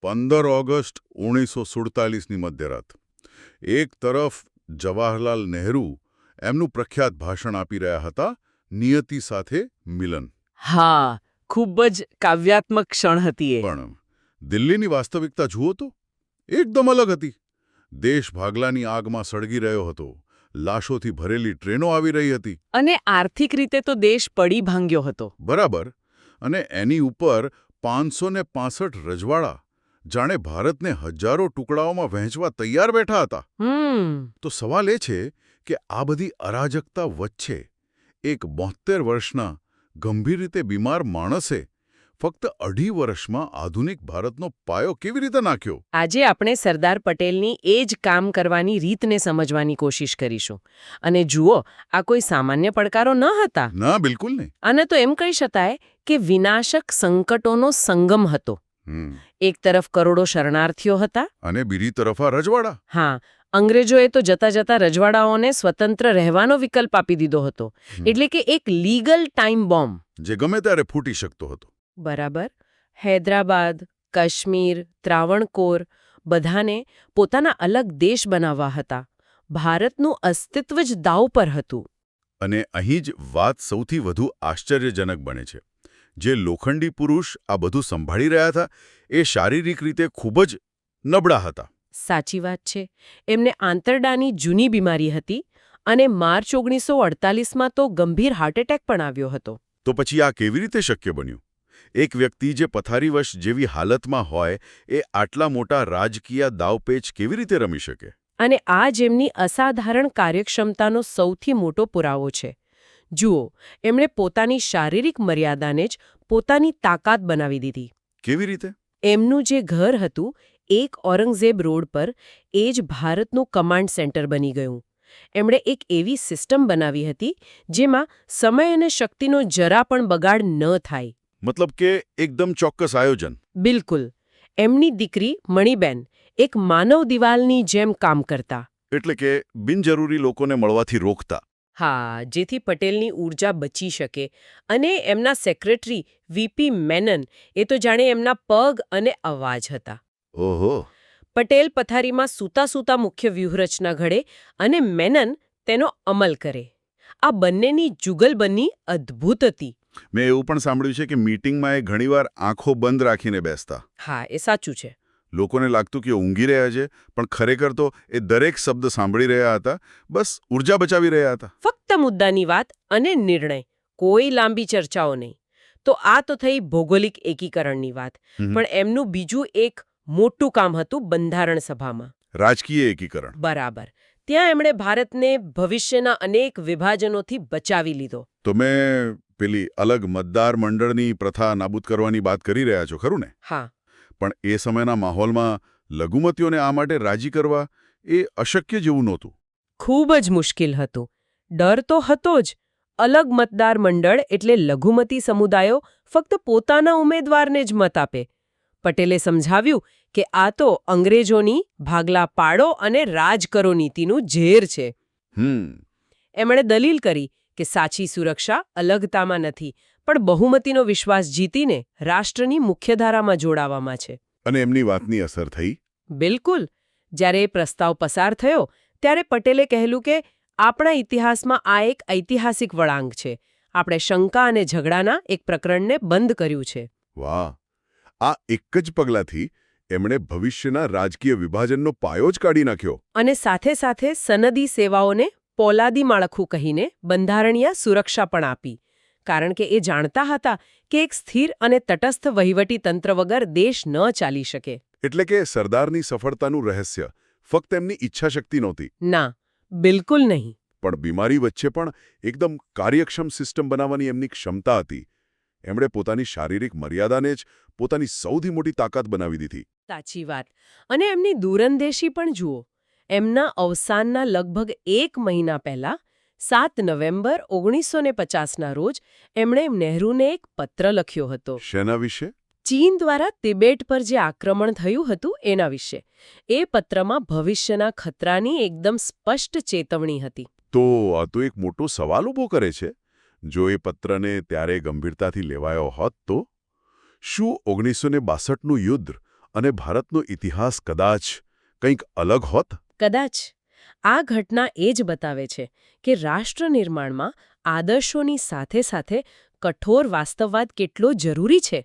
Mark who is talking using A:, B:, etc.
A: 15 August 1947ની મધ્યરાત એક તરફ જવાહરલાલ નહેરુ એમનું પ્રખ્યાત ભાષણ આપી રહ્યા હતા, નિયતિ સાથે મિલન.
B: હા, ખૂબ જ કાવ્યાત્મક ક્ષણ હતી એ.
A: પણ દિલ્હીની વાસ્તવિકતા જુઓ તો એકદમ અલગ હતી. દેશ ભાગલાની આગમાં સળગી રહ્યો હતો. લાશોથી ભરેલી ટ્રેનો આવી રહી હતી.
B: અને આર્થિક રીતે તો દેશ પડી ભાંગ્યો હતો.
A: બરાબર. અને એની ઉપર 565 રજવાડા જાણે ભારતને હજારો ટુકડાઓમાં વહેંચવા તૈયાર બેઠા હતા. તો સવાલ એ છે કે આ બધી અરાજકતા વચ્ચે એક 72 વર્ષના ગંભીર રીતે બીમાર માણસે ફક્ત 2.5 વર્ષમાં આધુનિક ભારતનો પાયો કેવી રીતે નાખ્યો?
B: આજે આપણે સરદાર પટેલની એ જ કામ કરવાની રીતને સમજવાની કોશિશ કરીશું. અને જુઓ, આ કોઈ સામાન્ય પડકારો ન હતા.
A: ના, બિલકુલ નહીં.
B: આને તો એમ કહી શકાય કે વિનાશક સંકટોનો સંગમ હતો. એક તરફ કરોડો શરણાર્થીઓ હતા
A: અને બીજી તરફ આ રજવાડા.
B: હા, અંગ્રેજોએ તો જતા જતા રજવાડાઓને સ્વતંત્ર રહેવાનો વિકલ્પ આપી દીધો હતો. એટલે કે એક લીગલ ટાઈમ બોમ્બ
A: જે ગમે ત્યારે ફૂટી શકતો હતો.
B: બરાબર. હૈદરાબાદ, કાશ્મીર, ત્રાવણકોર બધાને પોતાના અલગ દેશ બનાવવા હતા. ભારતનું અસ્તિત્વ જ દાવ પર હતું.
A: અને અહીં જ વાત સૌથી વધુ આશ્ચર્યજનક બને છે. જે લોખંડી પુરુષ આ બધું સંભાળી રહ્યા હતા એ શારીરિક રીતે ખૂબ જ નબળા હતા.
B: સાચી વાત છે. એમને આંતરડાની જૂની બીમારી હતી અને માર્ચ 1948માં તો ગંભીર હાર્ટ એટેક પણ આવ્યો હતો.
A: તો પછી આ કેવી રીતે શક્ય બન્યું? એક વ્યક્તિ જે પથારીવશ જેવી હાલતમાં હોય એ આટલા મોટા રાજકીય દાવપેચ કેવી રીતે રમી શકે?
B: અને આ જ એમની અસાધારણ કાર્યક્ષમતાનો સૌથી મોટો પુરાવો છે. જુઓ, એમણે પોતાની શારીરિક મર્યાદાને જ પોતાની તાકાત બનાવી દીધી.
A: કેવી રીતે?
B: એમનું જે ઘર હતું એક ઔરંગઝેબ રોડ પર, એ જ ભારતનું કમાન્ડ સેન્ટર બની ગયું. એમણે એક એવી સિસ્ટમ બનાવી હતી જેમાં સમય અને શક્તિનો જરા પણ બગાડ ન થાય.
A: મતલબ કે એકદમ ચોક્કસ આયોજન.
B: બિલકુલ. એમની દીકરી મણિબેન એક માનવ દિવાલની જેમ કામ કરતા.
A: એટલે કે બિનજરૂરી લોકોને મળવાથી રોકતા.
B: હા, જેથી પટેલની ઊર્જા બચી શકે. અને એમના સેક્રેટરી વીપી મેનન એ તો જાણે એમના પગ અને અવાજ હતા.
A: ઓહો.
B: પટેલ પથારીમાં સૂતા સૂતા મુખ્ય વ્યૂહરચના ઘડે અને મેનન તેનો અમલ કરે. આ બંનેની જુગલબંધી અદ્ભુત હતી.
A: મેં એવું પણ સાંભળ્યું છે કે મીટિંગમાં એ ઘણીવાર આંખો બંધ રાખીને બેસતા.
B: હા, એ સાચું છે.
A: લોકોને લાગતું કે ઊંઘી રહ્યા છે, પણ ખરેખર તો એ દરેક શબ્દ સાંભળી રહ્યા હતા, બસ ઊર્જા બચાવી રહ્યા હતા.
B: ફક્ત મુદ્દાની વાત અને નિર્ણય, કોઈ લાંબી ચર્ચાઓ નહીં. તો આ તો થઈ ભૌગોલિક એકીકરણની વાત. પણ એમનું બીજું એક મોટું કામ હતું બંધારણ સભામાં.
A: રાજકીય એકીકરણ.
B: બરાબર. ત્યાં એમણે ભારતને ભવિષ્યના અનેક વિભાજનોથી બચાવી લીધો.
A: તો મેં પેલી અલગ મતદાર મંડળની પ્રથા નાબૂદ કરવાની વાત કરી રહ્યા છો, ખરું ને?
B: હા.
A: પણ એ સમયના માહોલમાં લઘુમતીઓને આ માટે રાજી કરવા એ અશક્ય જેવું નહોતું.
B: ખૂબ જ મુશ્કેલ હતું. ડર તો હતો જ. અલગ મતદાર મંડળ એટલે લઘુમતી સમુદાયો ફક્ત પોતાના ઉમેદવારને જ મત આપે. પટેલે સમજાવ્યું કે આ તો અંગ્રેજોની ભાગલા પાડો અને રાજ કરો નીતિનું ઝેર છે. એમણે દલીલ કરી કે સાચી સુરક્ષા અલગતામાં નથી, પણ બહુમતીનો વિશ્વાસ જીતીને રાષ્ટ્રની મુખ્યધારામાં જોડાવામાં છે.
A: અને એમની વાતની અસર થઈ?
B: બિલકુલ. જ્યારે એ પ્રસ્તાવ પસાર થયો ત્યારે પટેલે કહેલું કે આપણા ઇતિહાસમાં આ એક ઐતિહાસિક વળાંક છે. આપણે શંકા અને ઝઘડાના એક પ્રકરણને બંધ કર્યું છે.
A: વાહ! આ એક જ પગલાંથી એમણે ભવિષ્યના રાજકીય વિભાજનનો પાયો જ કાઢી નાખ્યો.
B: અને સાથે સાથે સનદી સેવાઓને પોલાદી માળખું કહીને બંધારણીય સુરક્ષા પણ આપી. કારણ કે એ જાણતા હતા કે એક સ્થિર અને તટસ્થ વહીવટી તંત્ર વગર દેશ ન ચાલી શકે.
A: એટલે કે સરદારની સફળતાનું રહસ્ય ફક્ત એમની ઈચ્છાશક્તિ નહોતી.
B: ના, બિલકુલ નહીં.
A: પણ બીમારી વચ્ચે પણ એકદમ કાર્યક્ષમ સિસ્ટમ બનાવવાની એમની ક્ષમતા હતી. એમણે પોતાની શારીરિક મર્યાદાને જ પોતાની સૌથી મોટી તાકાત બનાવી દીધી.
B: સાચી વાત. અને એમની દૂરંદેશી પણ જુઓ. એમના અવસાનના લગભગ 1 મહિના પહેલા 7 નવેમ્બર 1950ના રોજ એમણે નહેરુને એક પત્ર લખ્યો હતો.
A: શેના વિશે?
B: ચીન દ્વારા તિબેટ પર જે આક્રમણ થયું હતું એના વિશે. એ પત્રમાં ભવિષ્યના ખતરાની એકદમ સ્પષ્ટ ચેતવણી હતી.
A: તો આ તો એક મોટો સવાલ ઊભો કરે છે. જો એ પત્રને ત્યારે ગંભીરતાથી લેવાયો હોત તો શું 1962નું યુદ્ધ અને ભારતનો ઇતિહાસ કદાચ કંઈક અલગ હોત?
B: કદાચ આ ઘટના એ જ બતાવે છે કે રાષ્ટ્ર નિર્માણમાં આદર્શોની સાથે સાથે કઠોર વાસ્તવવાદ કેટલો જરૂરી છે.